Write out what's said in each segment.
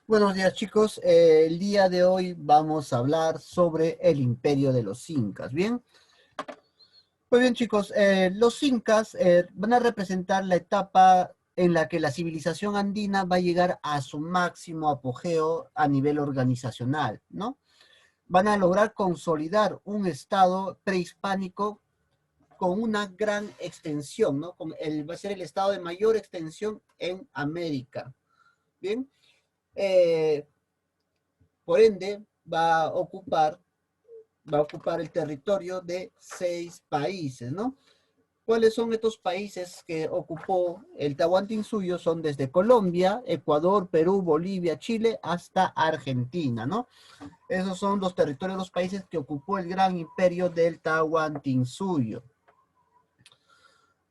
Buenos días, chicos. El día de hoy vamos a hablar sobre el imperio de los incas. Bien, muy bien, chicos. Los incas van a representar la etapa en la que la civilización andina va a llegar a su máximo apogeo a nivel organizacional, ¿no? Van a lograr consolidar un estado prehispánico con una gran extensión, ¿no? Va a ser el estado de mayor extensión en América. Bien. Eh, por ende, va a ocupar el territorio de 6 países, ¿no? ¿Cuáles son estos países que ocupó el Tahuantinsuyo? Son desde Colombia, Ecuador, Perú, Bolivia, Chile, hasta Argentina, ¿no? Esos son los territorios, los países que ocupó el gran imperio del Tahuantinsuyo.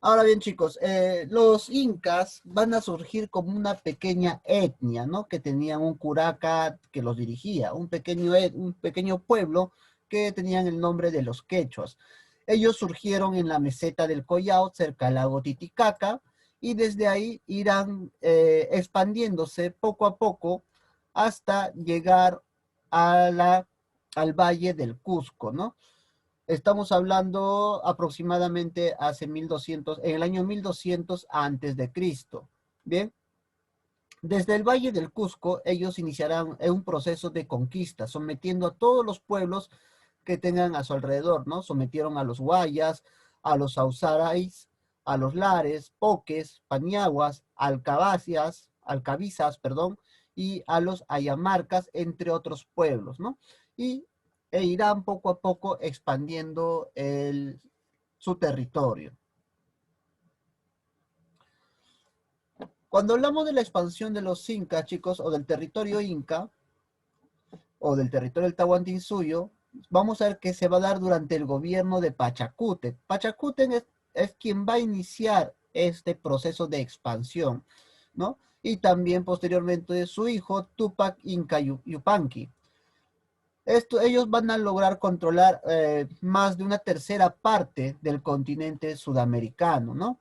Ahora bien, chicos, los incas van a surgir como una pequeña etnia, ¿no? Que tenían un curaca que los dirigía, un pequeño pueblo que tenían el nombre de los quechuas. Ellos surgieron en la meseta del Collao, cerca al lago Titicaca, y desde ahí irán expandiéndose poco a poco hasta llegar a al valle del Cusco, ¿no? Estamos hablando aproximadamente hace 1200, en el año 1200 antes de Cristo. Bien, desde el Valle del Cusco, ellos iniciarán un proceso de conquista, sometiendo a todos los pueblos que tengan a su alrededor, ¿no? Sometieron a los guayas, a los ausarais, a los lares, poques, paniaguas, alcabizas, perdón, y a los ayamarcas, entre otros pueblos, ¿no? Y irán poco a poco expandiendo su territorio. Cuando hablamos de la expansión de los incas, chicos, o del territorio inca, o del territorio del Tahuantinsuyo, vamos a ver que se va a dar durante el gobierno de Pachacútec. Pachacútec es quien va a iniciar este proceso de expansión, ¿no? Y también posteriormente de su hijo Tupac Inca Yupanqui. Ellos van a lograr controlar más de una tercera parte del continente sudamericano, ¿no?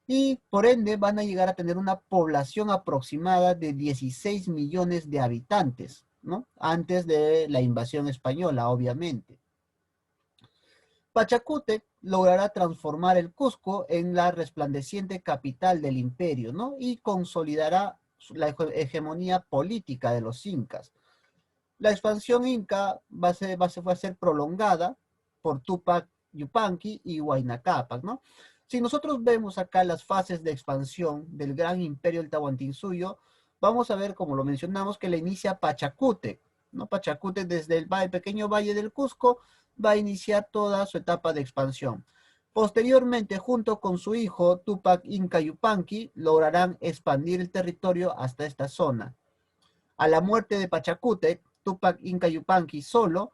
Y por ende van a llegar a tener una población aproximada de 16 millones de habitantes, ¿no? Antes de la invasión española, obviamente. Pachacútec logrará transformar el Cusco en la resplandeciente capital del imperio, ¿no? Y consolidará la hegemonía política de los incas. La expansión inca va a ser prolongada por Tupac Yupanqui y Huayna Cápac, ¿no? Si nosotros vemos acá las fases de expansión del gran imperio del Tahuantinsuyo, vamos a ver, como lo mencionamos, que le inicia Pachacútec, ¿no? Pachacútec desde el pequeño valle del Cusco va a iniciar toda su etapa de expansión. Posteriormente, junto con su hijo Tupac Inca Yupanqui, lograrán expandir el territorio hasta esta zona. A la muerte de Pachacútec, Tupac Inca Yupanqui solo,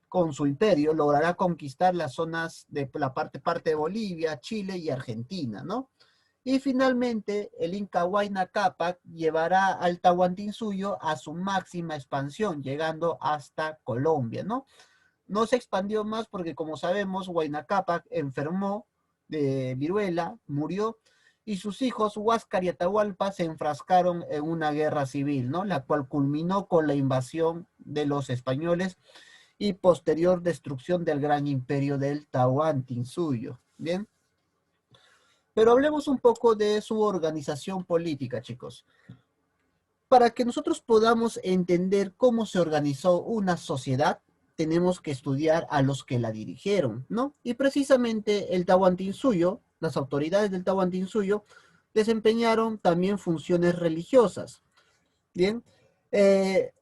con su imperio, logrará conquistar las zonas de la parte de Bolivia, Chile y Argentina, ¿no? Y finalmente, el Inca Huayna Cápac llevará al Tahuantinsuyo a su máxima expansión, llegando hasta Colombia, ¿no? No se expandió más porque, como sabemos, Huayna Cápac enfermó de viruela, murió, y sus hijos, Huáscar y Atahualpa, se enfrascaron en una guerra civil, ¿no? La cual culminó con la invasión de los españoles y posterior destrucción del gran imperio del Tahuantinsuyo. Bien, pero hablemos un poco de su organización política, chicos. Para que nosotros podamos entender cómo se organizó una sociedad, tenemos que estudiar a los que la dirigieron, ¿no? Y precisamente el Tahuantinsuyo, las autoridades del Tahuantinsuyo, desempeñaron también funciones religiosas. Bien, eh,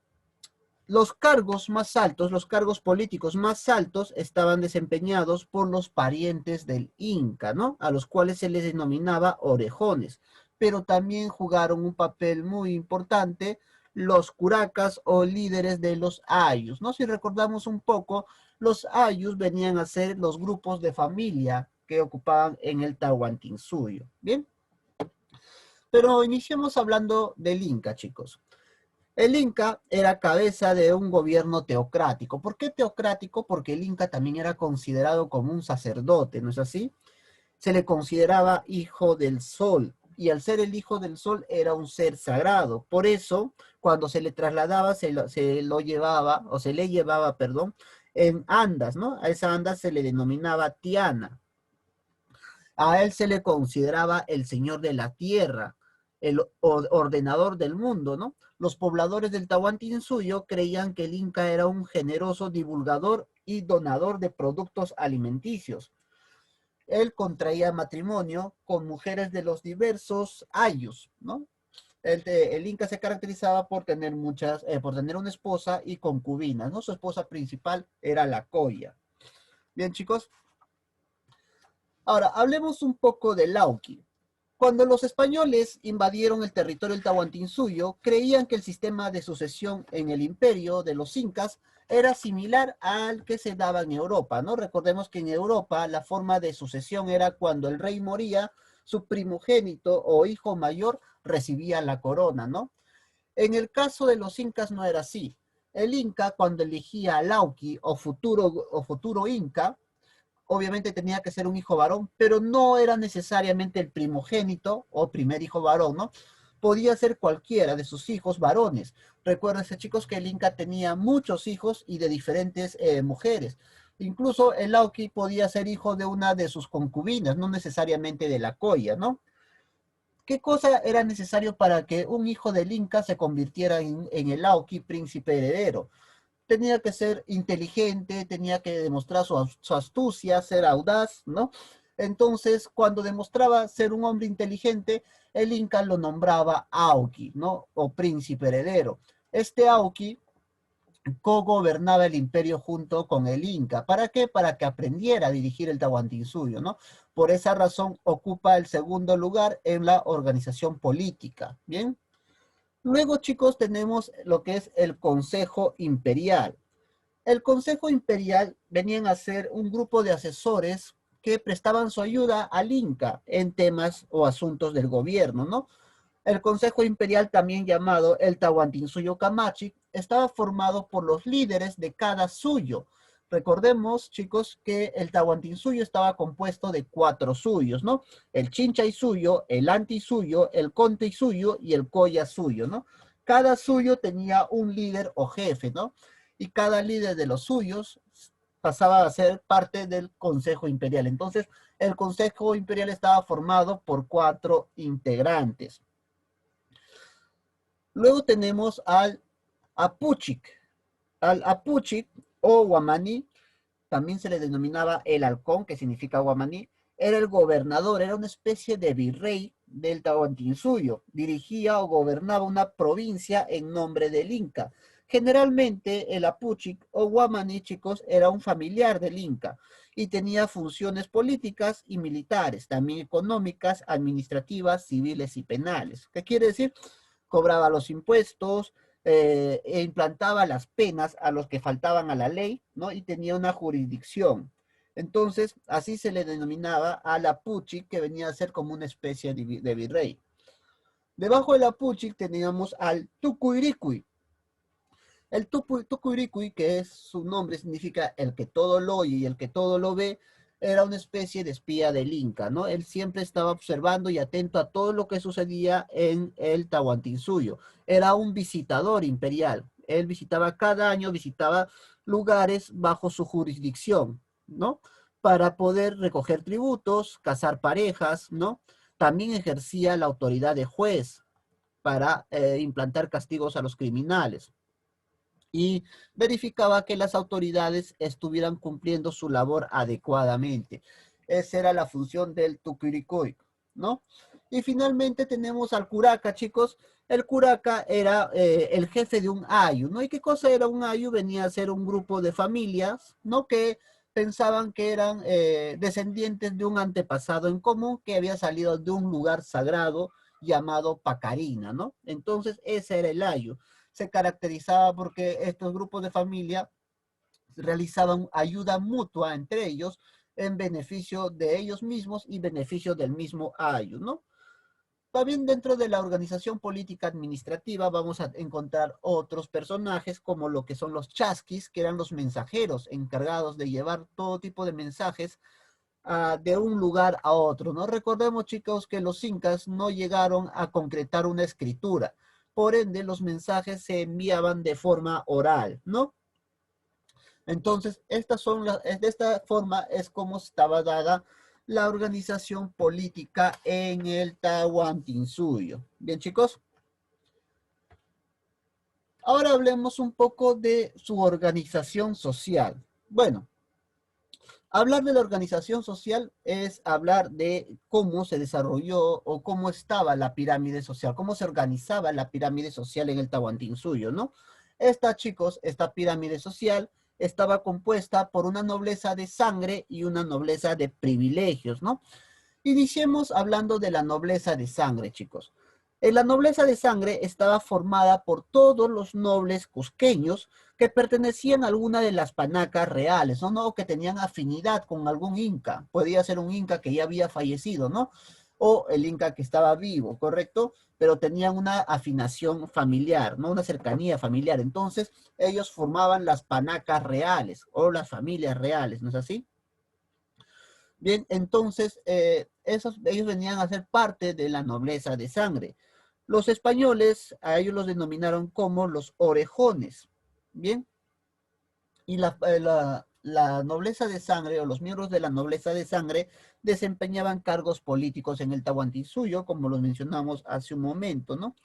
los cargos más altos, los cargos políticos más altos estaban desempeñados por los parientes del Inca, ¿no? A los cuales se les denominaba orejones, pero también jugaron un papel muy importante los curacas o líderes de los ayus, ¿no? Si recordamos un poco, los ayus venían a ser los grupos de familia que ocupaban en el Tahuantinsuyo, ¿bien? Pero iniciemos hablando del Inca, chicos. El Inca era cabeza de un gobierno teocrático. ¿Por qué teocrático? Porque el Inca también era considerado como un sacerdote, ¿no es así? Se le consideraba hijo del sol. y al ser el hijo del sol era un ser sagrado. Por eso, cuando se le trasladaba, se lo llevaba, o se le llevaba, perdón, en andas, ¿no? A esa anda se le denominaba Tiana. A él se le consideraba el señor de la tierra, el ordenador del mundo, ¿no? Los pobladores del Tahuantinsuyo creían que el Inca era un generoso divulgador y donador de productos alimenticios. Él contraía matrimonio con mujeres de los diversos ayus, ¿no? El Inca se caracterizaba por tener por tener una esposa y concubinas, ¿no? Su esposa principal era la Coya. Bien, chicos. Ahora, hablemos un poco de Lauqui. Cuando los españoles invadieron el territorio del Tahuantinsuyo, creían que el sistema de sucesión en el imperio de los incas era similar al que se daba en Europa, ¿no? Recordemos que en Europa la forma de sucesión era cuando el rey moría, su primogénito o hijo mayor recibía la corona, ¿no? En el caso de los incas no era así. El inca, cuando elegía a Lauqui o futuro inca, obviamente tenía que ser un hijo varón, pero no era necesariamente el primogénito o primer hijo varón, ¿no? Podía ser cualquiera de sus hijos varones. Recuérdense, chicos, que el Inca tenía muchos hijos y de diferentes mujeres. Incluso el Lauqui podía ser hijo de una de sus concubinas, no necesariamente de la Coya, ¿no? ¿Qué cosa era necesario para que un hijo del Inca se convirtiera en el Lauqui príncipe heredero? Tenía que ser inteligente, tenía que demostrar su astucia, ser audaz, ¿no? Entonces, cuando demostraba ser un hombre inteligente, el Inca lo nombraba Auqui, ¿no? O príncipe heredero. Este Auqui co-gobernaba el imperio junto con el Inca. ¿Para qué? Para que aprendiera a dirigir el Tahuantinsuyo, ¿no? Por esa razón ocupa el segundo lugar en la organización política, ¿bien? Luego, chicos, tenemos lo que es el Consejo Imperial. El Consejo Imperial venían a ser un grupo de asesores que prestaban su ayuda al Inca en temas o asuntos del gobierno, ¿no? El Consejo Imperial, también llamado el Tahuantinsuyo Camachi, estaba formado por los líderes de cada suyo. Recordemos, chicos, que el Tahuantinsuyo estaba compuesto de 4 suyos, ¿no? El Chinchay suyo, el Anti suyo, el Conte suyo y el Coya suyo, ¿no? Cada suyo tenía un líder o jefe, ¿no? Y cada líder de los suyos pasaba a ser parte del Consejo Imperial. Entonces, el Consejo Imperial estaba formado por 4 integrantes. Luego tenemos al Apuchic. Al Apuchic o Guamaní, también se le denominaba el halcón, que significa Guamaní, era el gobernador, era una especie de virrey del Tahuantinsuyo. Dirigía o gobernaba una provincia en nombre del Inca. Generalmente el Apuchic o Guamaní, chicos, era un familiar del Inca y tenía funciones políticas y militares, también económicas, administrativas, civiles y penales. ¿Qué quiere decir? Cobraba los impuestos, e implantaba las penas a los que faltaban a la ley, ¿no? Y tenía una jurisdicción. Entonces, así se le denominaba a la Puchi, que venía a ser como una especie de virrey. Debajo de la Puchi teníamos al Tucuiricui. El Tucuiricui, que es su nombre, significa el que todo lo oye y el que todo lo ve, era una especie de espía del Inca, ¿no? Él siempre estaba observando y atento a todo lo que sucedía en el Tahuantinsuyo. Era un visitador imperial. Él visitaba cada año, visitaba lugares bajo su jurisdicción, ¿no? Para poder recoger tributos, cazar parejas, ¿no? También ejercía la autoridad de juez para implantar castigos a los criminales y verificaba que las autoridades estuvieran cumpliendo su labor adecuadamente. Esa era la función del Tuquiricoy, ¿no? Y finalmente tenemos al curaca, chicos. El curaca era el jefe de un ayu, ¿no? ¿Y qué cosa era un ayu? Venía a ser un grupo de familias, ¿no? Que pensaban que eran descendientes de un antepasado en común que había salido de un lugar sagrado llamado Pacarina, ¿no? Entonces, ese era el ayu. Se caracterizaba porque estos grupos de familia realizaban ayuda mutua entre ellos en beneficio de ellos mismos y beneficio del mismo ayu, ¿no? También dentro de la organización política administrativa vamos a encontrar otros personajes como lo que son los chasquis, que eran los mensajeros encargados de llevar todo tipo de mensajes de un lugar a otro, ¿no? Recordemos, chicos, que los incas no llegaron a concretar una escritura. Por ende, los mensajes se enviaban de forma oral, ¿no? Entonces, de esta forma es como estaba dada la organización política en el Tahuantinsuyo. Bien, chicos. Ahora hablemos un poco de su organización social. Bueno, hablar de la organización social es hablar de cómo se desarrolló o cómo estaba la pirámide social, cómo se organizaba la pirámide social en el Tahuantinsuyo, ¿no? Chicos, esta pirámide social estaba compuesta por una nobleza de sangre y una nobleza de privilegios, ¿no? Iniciemos hablando de la nobleza de sangre, chicos. La nobleza de sangre estaba formada por todos los nobles cusqueños que pertenecían a alguna de las panacas reales, ¿no? ¿No? Que tenían afinidad con algún inca. Podía ser un inca que ya había fallecido, ¿no? O el inca que estaba vivo, ¿correcto? Pero tenían una afinación familiar, ¿no? Una cercanía familiar. Entonces, ellos formaban las panacas reales o las familias reales, ¿no es así? Bien, entonces ellos venían a ser parte de la nobleza de sangre. Los españoles a ellos los denominaron como los orejones. Bien, y la nobleza de sangre o los miembros de la nobleza de sangre desempeñaban cargos políticos en el Tahuantinsuyo, como los mencionamos hace un momento, ¿no?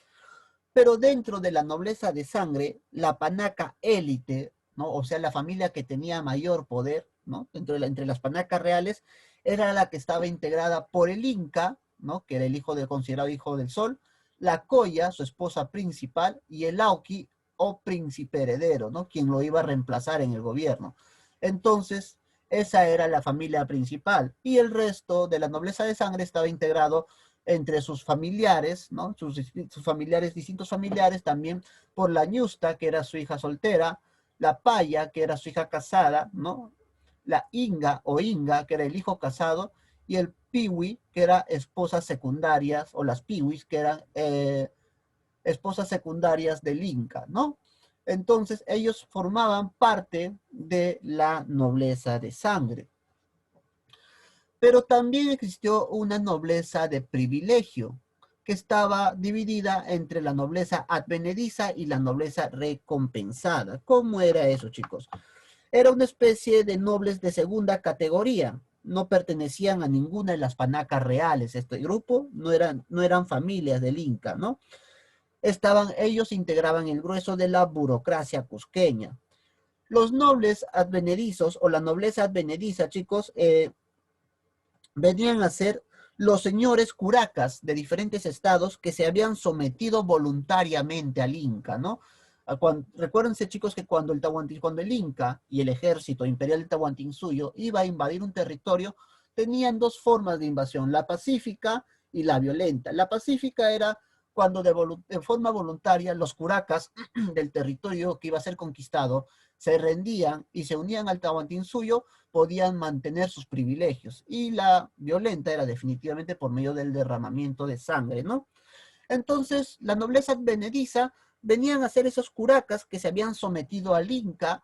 Pero dentro de la nobleza de sangre, la panaca élite, ¿no? O sea, la familia que tenía mayor poder, ¿no? Entre las panacas reales, era la que estaba integrada por el Inca, ¿no? Que era el considerado hijo del sol, la Coya, su esposa principal, y el Auqui, o príncipe heredero, ¿no? Quien lo iba a reemplazar en el gobierno. Entonces, esa era la familia principal. Y el resto de la nobleza de sangre estaba integrado entre sus familiares, ¿no? Sus familiares, distintos familiares, también por la ñusta, que era su hija soltera, la paya, que era su hija casada, ¿no? La inga o inga, que era el hijo casado, y el piwi, que era esposas secundarias, o las piwis, que eran esposas secundarias del inca, ¿no? Entonces, ellos formaban parte de la nobleza de sangre. Pero también existió una nobleza de privilegio, que estaba dividida entre la nobleza advenediza y la nobleza recompensada. ¿Cómo era eso, chicos? Era una especie de nobles de segunda categoría. No pertenecían a ninguna de las panacas reales. Este grupo no eran familias del Inca, ¿no? Ellos integraban el grueso de la burocracia cusqueña. Los nobles advenedizos o la nobleza advenediza, chicos, venían a ser los señores curacas de diferentes estados que se habían sometido voluntariamente al Inca, ¿no? Recuérdense, chicos, que cuando el Inca y el ejército imperial de Tahuantinsuyo iba a invadir un territorio, tenían dos formas de invasión, la pacífica y la violenta. La pacífica era cuando de forma voluntaria los curacas del territorio que iba a ser conquistado se rendían y se unían al Tahuantinsuyo, podían mantener sus privilegios. Y la violenta era definitivamente por medio del derramamiento de sangre, ¿no? Entonces, la nobleza advenediza venían a ser esos curacas que se habían sometido al Inca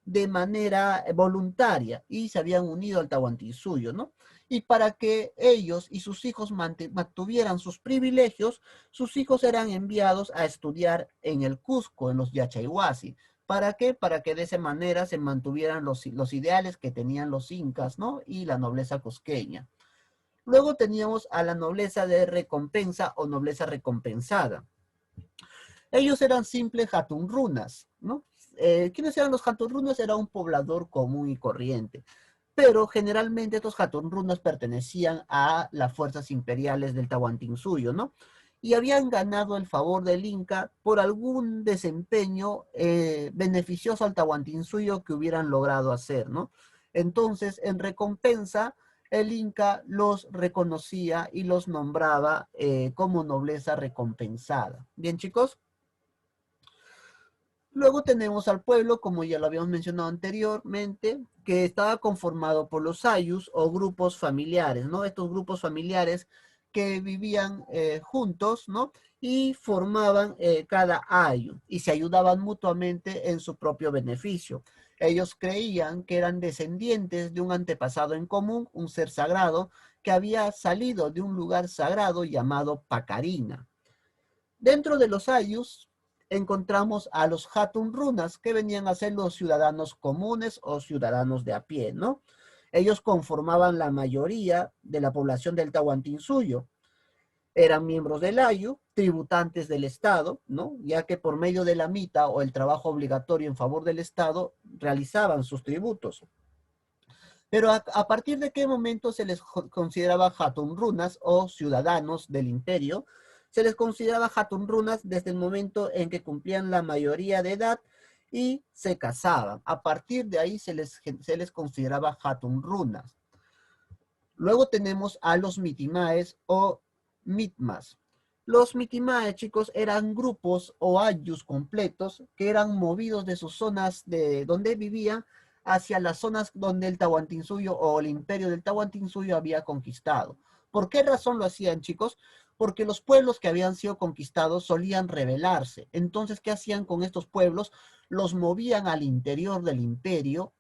de manera voluntaria y se habían unido al Tahuantinsuyo, ¿no? Y para que ellos y sus hijos mantuvieran sus privilegios, sus hijos eran enviados a estudiar en el Cusco, en los Yachayhuasi. ¿Para qué? Para que de esa manera se mantuvieran los ideales que tenían los incas, ¿no? Y la nobleza cusqueña. Luego teníamos a la nobleza de recompensa o nobleza recompensada. Ellos eran simples jatunrunas, ¿no? ¿Quiénes eran los jatunrunas? Era un poblador común y corriente. Pero generalmente estos jatunrunas pertenecían a las fuerzas imperiales del Tahuantinsuyo, ¿no? Y habían ganado el favor del Inca por algún desempeño beneficioso al Tahuantinsuyo que hubieran logrado hacer, ¿no? Entonces, en recompensa, el Inca los reconocía y los nombraba como nobleza recompensada. Bien, chicos. Luego tenemos al pueblo, como ya lo habíamos mencionado anteriormente, que estaba conformado por los ayus o grupos familiares, ¿no? Estos grupos familiares que vivían juntos, ¿no? Y formaban cada ayu y se ayudaban mutuamente en su propio beneficio. Ellos creían que eran descendientes de un antepasado en común, un ser sagrado, que había salido de un lugar sagrado llamado Pacarina. Dentro de los Ayllus encontramos a los Hatun Runas, que venían a ser los ciudadanos comunes o ciudadanos de a pie, ¿no? Ellos conformaban la mayoría de la población del Tahuantinsuyo. Eran miembros del Ayu, tributantes del Estado, ¿no? Ya que por medio de la mita o el trabajo obligatorio en favor del Estado realizaban sus tributos. Pero a partir de qué momento se les consideraba Hatun Runas o ciudadanos del imperio, se les consideraba Hatun Runas desde el momento en que cumplían la mayoría de edad y se casaban. A partir de ahí se les consideraba Hatun Runas. Luego tenemos a los mitimaes o mitmas. Los mitimaes, chicos, eran grupos o ayllus completos que eran movidos de sus zonas de donde vivían hacia las zonas donde el Tahuantinsuyo o el imperio del Tahuantinsuyo había conquistado. ¿Por qué razón lo hacían, chicos? Porque los pueblos que habían sido conquistados solían rebelarse. Entonces, ¿qué hacían con estos pueblos? Los movían al interior del imperio,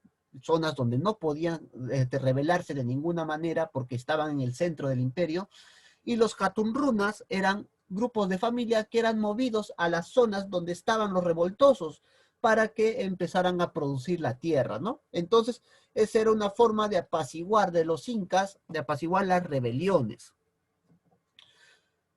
zonas donde no podían rebelarse de ninguna manera porque estaban en el centro del imperio, y los Hatunrunas eran grupos de familia que eran movidos a las zonas donde estaban los revoltosos para que empezaran a producir la tierra, ¿no? Entonces, esa era una forma de apaciguar de los incas, de apaciguar las rebeliones.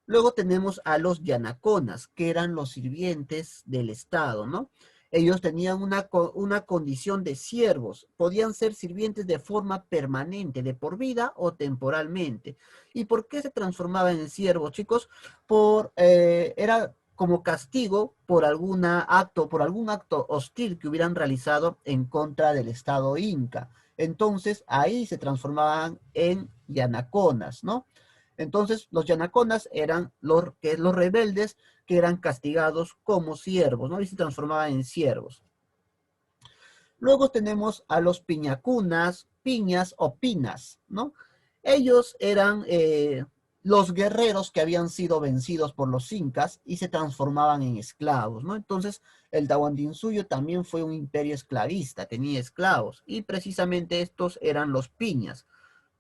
Luego tenemos a los yanaconas, que eran los sirvientes del Estado, ¿no? Ellos tenían una condición de siervos, podían ser sirvientes de forma permanente, de por vida o temporalmente. ¿Y por qué se transformaban en siervos, chicos? Era como castigo por algún acto hostil que hubieran realizado en contra del Estado inca. Entonces, ahí se transformaban en yanaconas, ¿no? Entonces, los yanaconas eran los rebeldes que eran castigados como siervos, ¿no? Y se transformaban en siervos. Luego tenemos a los piñacunas, piñas o pinas, ¿no? Ellos eran los guerreros que habían sido vencidos por los incas y se transformaban en esclavos, ¿no? Entonces, el Tahuantinsuyo también fue un imperio esclavista, tenía esclavos, y precisamente estos eran los piñas.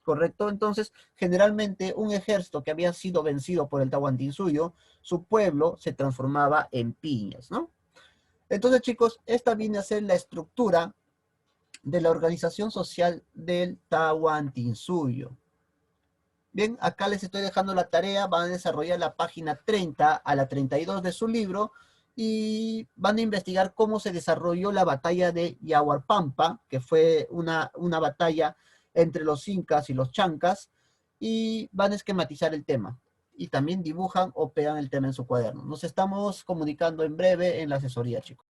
¿Correcto? Entonces, generalmente un ejército que había sido vencido por el Tahuantinsuyo, su pueblo se transformaba en piñas, ¿no? Entonces, chicos, esta viene a ser la estructura de la organización social del Tahuantinsuyo. Bien, acá les estoy dejando la tarea, van a desarrollar la página 30 a la 32 de su libro y van a investigar cómo se desarrolló la batalla de Yahuarpampa, que fue una batalla entre los incas y los chancas, y van a esquematizar el tema. Y también dibujan o pegan el tema en su cuaderno. Nos estamos comunicando en breve en la asesoría, chicos.